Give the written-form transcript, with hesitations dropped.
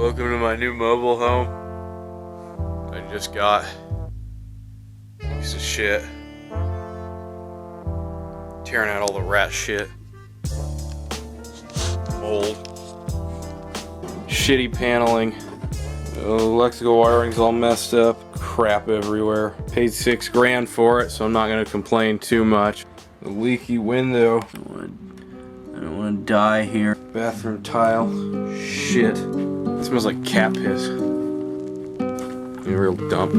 Welcome to my new mobile home. I just got. Piece of shit. Tearing out all the rat shit. Mold. Shitty paneling. Electrical wiring's all messed up. Crap everywhere. Paid $6 grand for it, so I'm not gonna complain too much. A leaky window. I don't wanna die here. Bathroom tile. Shit. It smells like cat piss. A real dump.